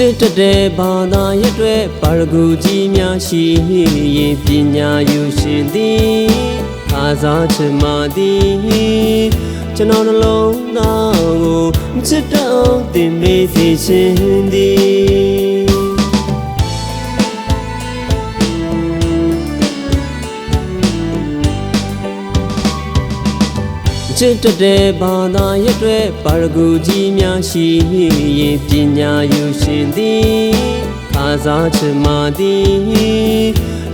ချစ်တဲ့ဘာသာရဲ့အတွက်ပါရဂူကြီးများရှိရင်ပညာယူရှင်သည်ခါစားချင်မှသည်ကျွန်တော်နှလုံးသားကိုချစ်တော့တင်မေးစေရှင်သည်ချစ်တဲ့ဘာသာရဲ့အတွက်ပါရဂူကြီးများရှိရင်ပညာယူရှင်သည်ခါစားချင်မှသည်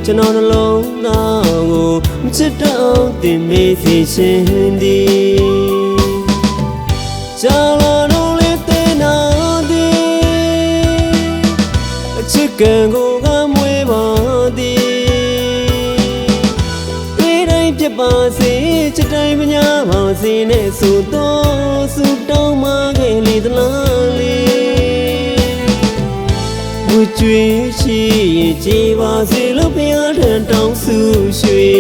ကျွန်တော်နှလုံးသားကိုချစ်တော့တင်မေးစေရှင်သည်ကြာလာတော့လေတဲ့နာသည်အချစ်ကံကိုကမွေးပါသည်ဖြစ်ပါစေချစ်တိုင်းမညာပါစေနဲ့ဆိုတော့ဆုတောင်းမှခဲ့လေသလားလေဝှကျွေးရှိကြည်ပါစေလို့ဘုရားထံတောင်းဆုရွှေ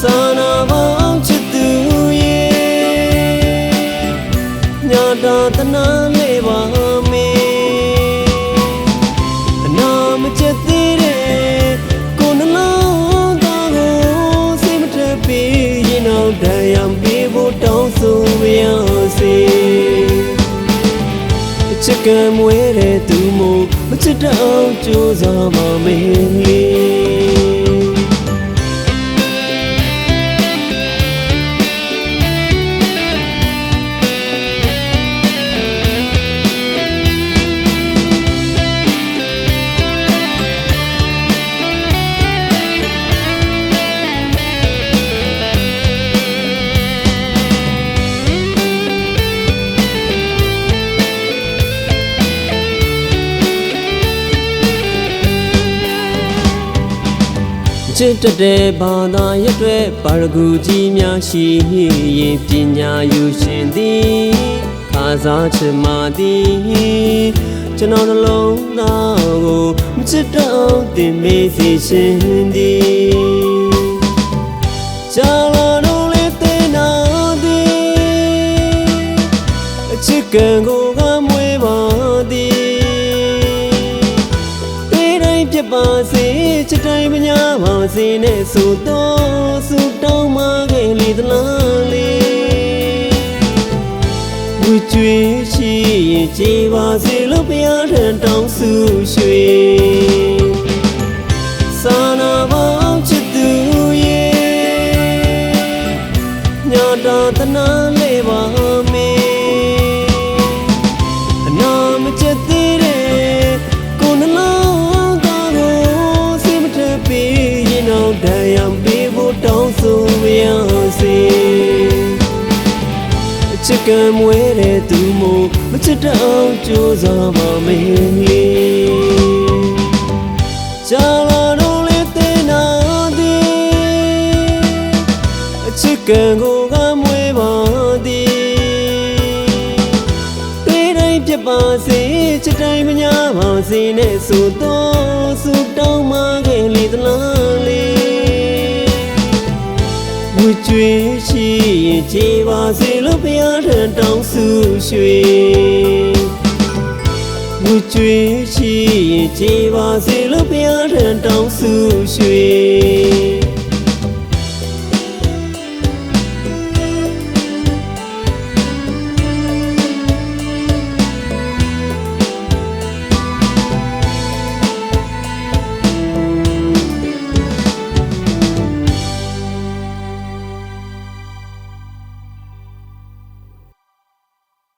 စာနာပေါင်းချစ်သူရဲ့ညာတာတနာလေးပါမေအနာမကျက်သေးတဲ့ကိုနှလုံးတရားပေးဖို့တောင်းဆိုရစေချစ်ကံမွေးတဲ့သူမို့မချစ်တော့ကြိုးစားပါမယ်လေချစ်တဲ့ဘာသာရဲ့အတွက်ပါရဂူကြီးများရှိရင်ပညာယူရှင်သည်ခါစားချင်မှသည်ကျွန်တော်နှလုံးသားကိုချစ်တော့တင်မေးစေရှင်သည်ကြာလာတော့လေတဲ့နာသည်အချစ်ကံကိုကမွေးပါသည်ဖြစ်ပါစေချစ်တိုင်းမညာပါစေနဲ့ဆိုတော့ဆုတောင်းမှခဲ့လေသလားလေဝှကျွေးရှိကြည်ပါစေလို့ဘုရားထံတောင်းဆုရွှေစာနာပေါင်းချစ်သူရဲ့ညာတာတနာလေးပါမေအနာမကျက်သေးတဲ့ကိုနှလုံးတရားပေးဖို့တောင်းဆိုရစေချစ်ကံမွေးတဲ့သူမို့မချစ်တော့ကြိုးစားပါမယ်လေကြာလာတော့လေတဲ့နာသည်အချစ်ကံကိုကမွေးပါသည်တွေ့တိုင်းဖြစ်ပါစေချစ်တိုင်းမညာပါစေနဲ့ဆိုတော့ဆုတောင်းမှခဲ့လေသလားလေဝှကျွေးရှိကြည်ပါစေလို့ဘုရားထံတောင်းဆုရွှေဝှကျွေးရှိကြည်ပါစေလို့ဘုရားထံတောင်းဆုရွှေ